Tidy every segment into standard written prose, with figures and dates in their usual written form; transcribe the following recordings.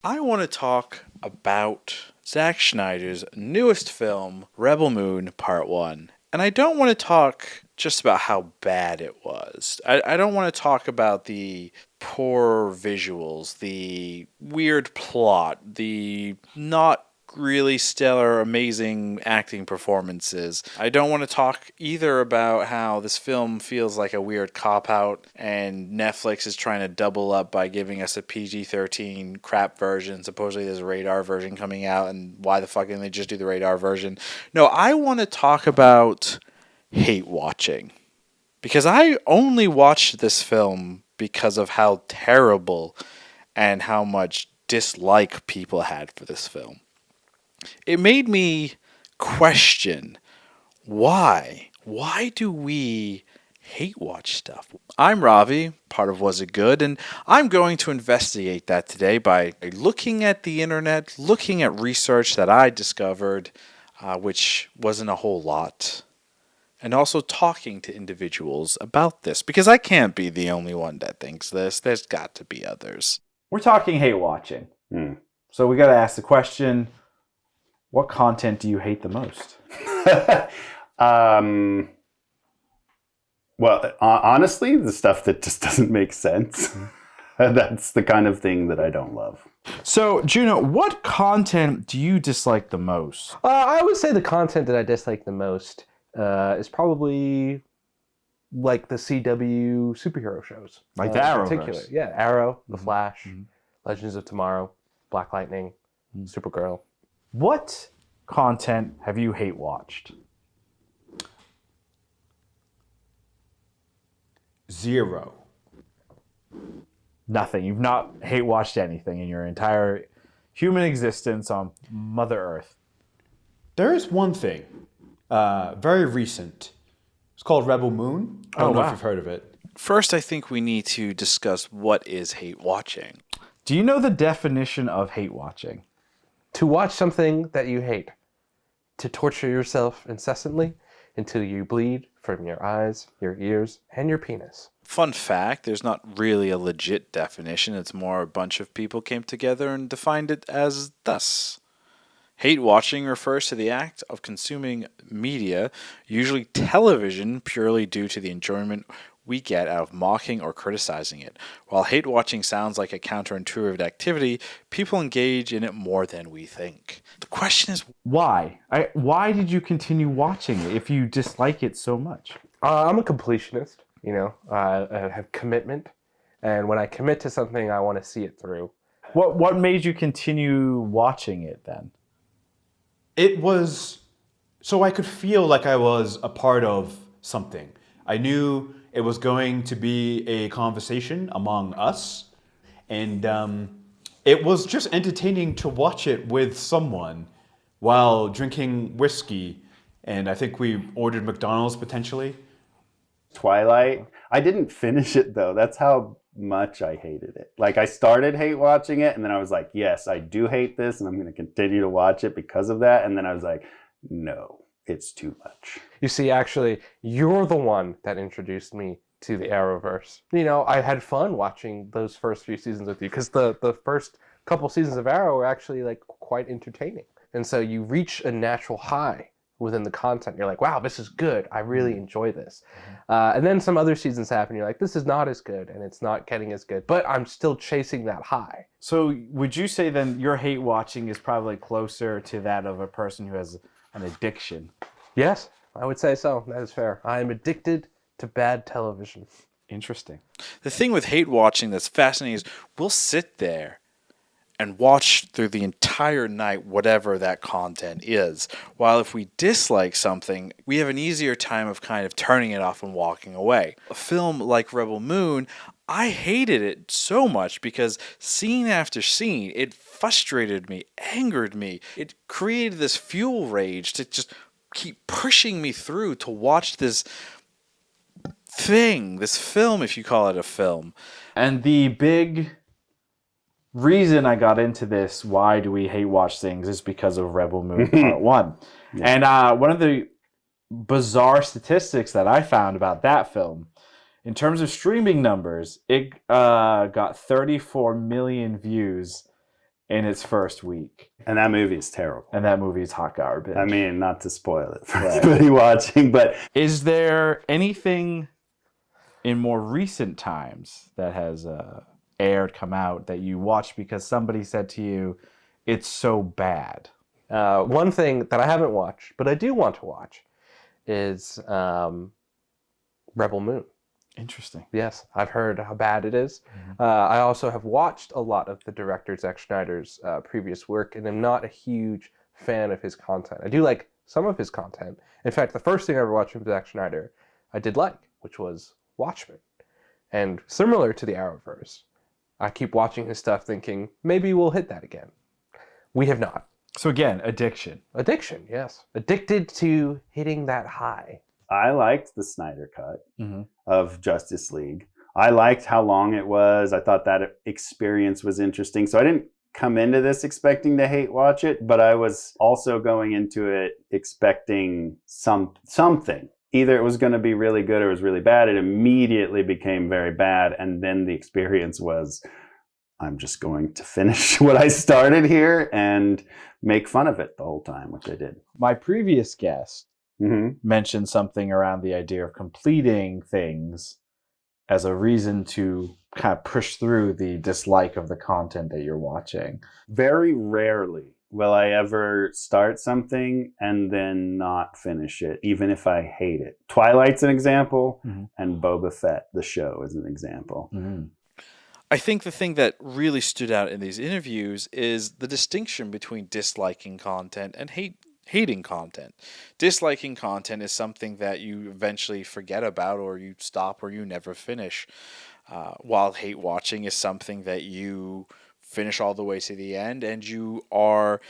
I want to talk about Zack Snyder's newest film, Rebel Moon Part 1. And I don't want to talk just about how bad it was. I don't want to talk about the poor visuals, the weird plot, the not really stellar, amazing acting performances. I don't want to talk either about how this film feels like a weird cop out and Netflix is trying to double up by giving us a PG-13 crap version. Supposedly there's a radar version coming out, and why the fuck didn't they just do the radar version? No, I want to talk about hate watching. Because I only watched this film because of how terrible and how much dislike people had for this film. It made me question why. Why do we hate watch stuff? I'm Ravi, part of Was It Good, and I'm going to investigate that today by looking at the internet, looking at research that I discovered, which wasn't a whole lot, and also talking to individuals about this, because I can't be the only one that thinks this. There's got to be others. We're talking hate watching. So we got to ask the question, what content do you hate the most? Well, honestly, the stuff that just doesn't make sense. That's the kind of thing that I don't love. So, Juno, what content do you dislike the most? I would say the content that I dislike the most is probably like the CW superhero shows. Like the Arrowverse? In particular. Yeah, Arrow, The Flash, Legends of Tomorrow, Black Lightning, Supergirl. What content have you hate watched? Zero. Nothing. You've not hate watched anything in your entire human existence on Mother Earth. There is one thing, very recent. It's called Rebel Moon. I don't know if you've heard of it. First, I think we need to discuss what is hate watching. Do you know the definition of hate watching? To watch something that you hate. To torture yourself incessantly until you bleed from your eyes, your ears, and your penis. Fun fact, there's not really a legit definition. It's more a bunch of people came together and defined it as thus. Hate watching refers to the act of consuming media, usually television, purely due to the enjoyment we get out of mocking or criticizing it. While hate watching sounds like a counterintuitive activity, people engage in it more than we think. The question is, why? Why did you continue watching it if you dislike it so much? I'm a completionist, I have commitment. And when I commit to something, I want to see it through. What made you continue watching it then? It was so I could feel like I was a part of something. I knew it was going to be a conversation among us, and it was just entertaining to watch it with someone while drinking whiskey, and I think we ordered McDonald's potentially. Twilight. I didn't finish it though. That's how much I hated it. Like I started hate watching it and then I was like, yes, I do hate this and I'm going to continue to watch it because of that. And then I was like, no, it's too much. You see, actually, you're the one that introduced me to the Arrowverse. I had fun watching those first few seasons with you because the first couple seasons of Arrow were actually like quite entertaining. And so you reach a natural high within the content. You're like, wow, this is good. I really enjoy this. And then some other seasons happen. You're like, this is not as good and it's not getting as good, but I'm still chasing that high. So would you say then your hate watching is probably closer to that of a person who has an addiction? Yes, I would say so. That is fair. I am addicted to bad television. Interesting. the thing with hate watching that's fascinating is we'll sit there and watch through the entire night whatever that content is. While if we dislike something, we have an easier time of kind of turning it off and walking away. A film like Rebel Moon, I hated it so much because scene after scene, it frustrated me, angered me. It created this fuel rage to just keep pushing me through to watch this thing, this film, if you call it a film. And the big reason I got into this, why do we hate watch things, is because of Rebel Moon Part 1. Yeah. And one of the bizarre statistics that I found about that film, in terms of streaming numbers, it got 34 million views in its first week. And that movie is terrible. And that movie is hot garbage. I mean, not to spoil it for anybody watching, but is there anything in more recent times that has come out that you watched because somebody said to you, it's so bad? One thing that I haven't watched, but I do want to watch, is Rebel Moon. Interesting. Yes, I've heard how bad it is. I also have watched a lot of the director Zack Snyder's previous work, and I'm not a huge fan of his content. I do like some of his content. In fact, the first thing I ever watched from Zack Snyder, I did like, which was Watchmen. And similar to the Arrowverse, I keep watching his stuff thinking, maybe we'll hit that again. We have not. So again, addiction. Addiction, yes. Addicted to hitting that high. I liked the Snyder cut of Justice League. I liked how long it was. I thought that experience was interesting. So I didn't come into this expecting to hate watch it, but I was also going into it expecting something. Either it was going to be really good or it was really bad. It immediately became very bad. And then the experience was, I'm just going to finish what I started here and make fun of it the whole time, which I did. My previous guest mentioned something around the idea of completing things as a reason to kind of push through the dislike of the content that you're watching. Very rarely will I ever start something and then not finish it, even if I hate it. Twilight's an example, and Boba Fett, the show, is an example. I think the thing that really stood out in these interviews is the distinction between disliking content and hating content. Disliking content is something that you eventually forget about, or you stop, or you never finish. While hate watching is something that you finish all the way to the end and you are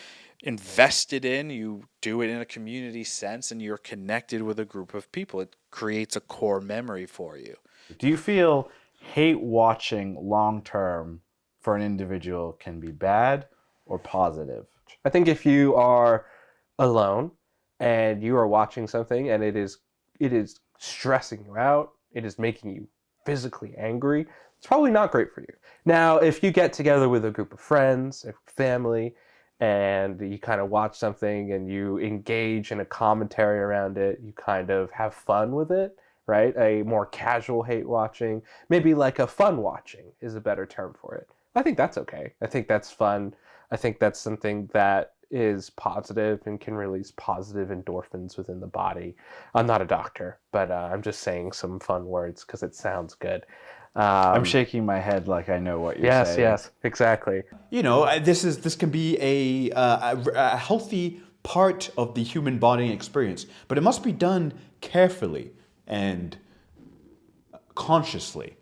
invested in, you do it in a community sense, and you're connected with a group of people. It creates a core memory for you. Do you feel hate watching long term for an individual can be bad or positive? I think if you are alone and you are watching something and it is stressing you out, it is making you physically angry, it's probably not great for you. Now, if you get together with a group of friends, a family, and you kind of watch something and you engage in a commentary around it, you kind of have fun with it, right? A more casual hate watching, maybe like a fun watching is a better term for it. I think that's okay. I think that's fun. I think that's something that is positive and can release positive endorphins within the body. I'm not a doctor, but I'm just saying some fun words because it sounds good. I'm shaking my head like I know what you're saying. Yes, exactly. You know, this can be a healthy part of the human bonding experience, but it must be done carefully and consciously.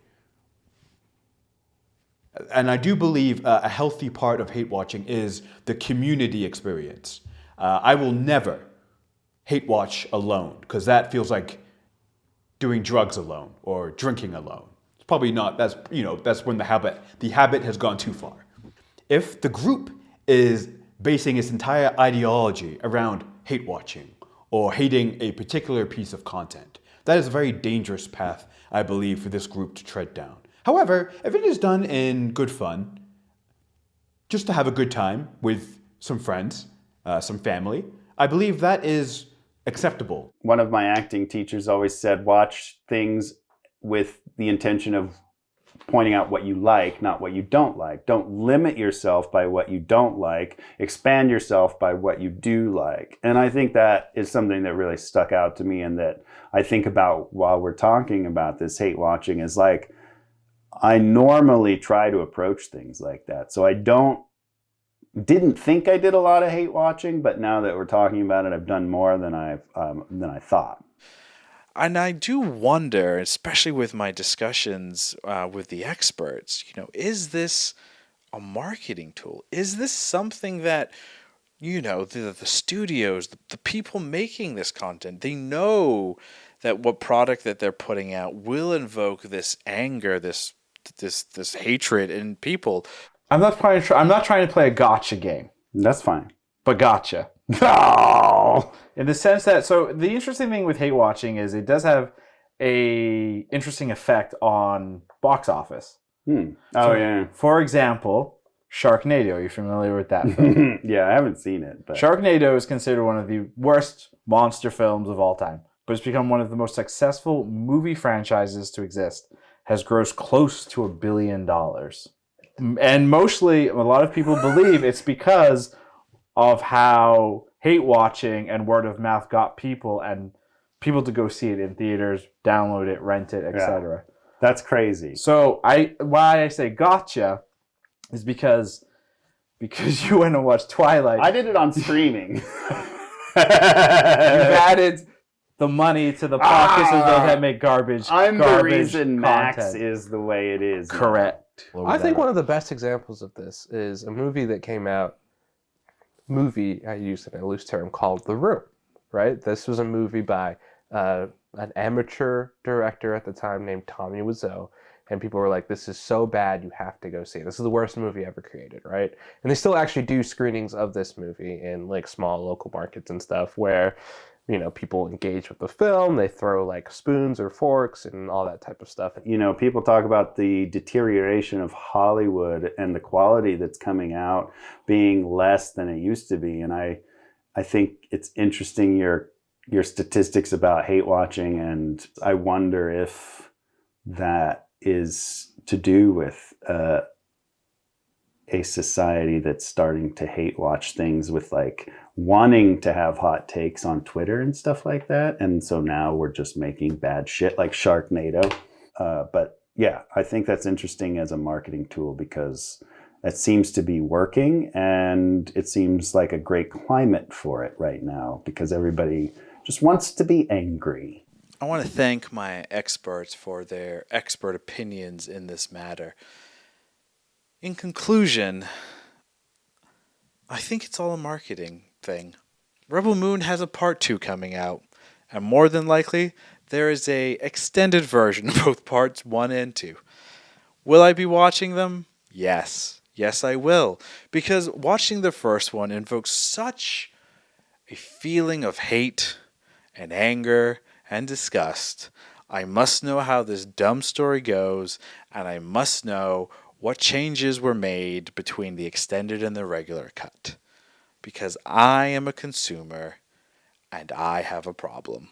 And I do believe a healthy part of hate watching is the community experience. I will never hate watch alone because that feels like doing drugs alone or drinking alone. It's probably not. That's when the habit has gone too far. If the group is basing its entire ideology around hate watching or hating a particular piece of content, that is a very dangerous path, I believe, for this group to tread down. However, if it is done in good fun, just to have a good time with some friends, some family, I believe that is acceptable. One of my acting teachers always said, watch things with the intention of pointing out what you like, not what you don't like. Don't limit yourself by what you don't like. Expand yourself by what you do like. And I think that is something that really stuck out to me and that I think about while we're talking about this hate watching is like, I normally try to approach things like that. So I didn't think I did a lot of hate watching, but now that we're talking about it, I've done more than I thought. And I do wonder, especially with my discussions with the experts, is this a marketing tool? Is this something that, the studios, the people making this content, they know that what product that they're putting out will invoke this anger, this hatred in people. I'm not trying to play a gotcha game. That's fine. But gotcha. No! In the sense that, so the interesting thing with hate watching is it does have a interesting effect on box office. Oh, So, yeah. For example, Sharknado. Are you familiar with that film? Yeah, I haven't seen it, but Sharknado is considered one of the worst monster films of all time, but it's become one of the most successful movie franchises to exist. Has grossed close to $1 billion. And mostly, a lot of people believe it's because of how hate watching and word of mouth got people to go see it in theaters, download it, rent it, etc. that's crazy. So why I say gotcha is because you went and watched Twilight. I did it on streaming. You've added the money to the pockets of those that make garbage. I'm garbage the reason content. Max is the way it is. Correct. I think one of the best examples of this is a movie that came out. I used a loose term called The Room. Right. This was a movie by an amateur director at the time named Tommy Wiseau. And people were like, this is so bad, you have to go see it. This is the worst movie ever created, right? And they still actually do screenings of this movie in like small local markets and stuff where, you know, people engage with the film, they throw like spoons or forks and all that type of stuff. You know, people talk about the deterioration of Hollywood and the quality that's coming out being less than it used to be. And I think it's interesting your statistics about hate watching, and I wonder if that is to do with a society that's starting to hate watch things with like wanting to have hot takes on Twitter and stuff like that. And so now we're just making bad shit like Sharknado. But yeah, I think that's interesting as a marketing tool because it seems to be working, and it seems like a great climate for it right now because everybody just wants to be angry. I want to thank my experts for their expert opinions in this matter. In conclusion, I think it's all a marketing thing. Rebel Moon has a part 2 coming out, and more than likely, there is a extended version of both parts 1 and 2. Will I be watching them? Yes. Yes, I will. Because watching the first one invokes such a feeling of hate and anger and disgust. I must know how this dumb story goes, and I must know what changes were made between the extended and the regular cut. Because I am a consumer, and I have a problem.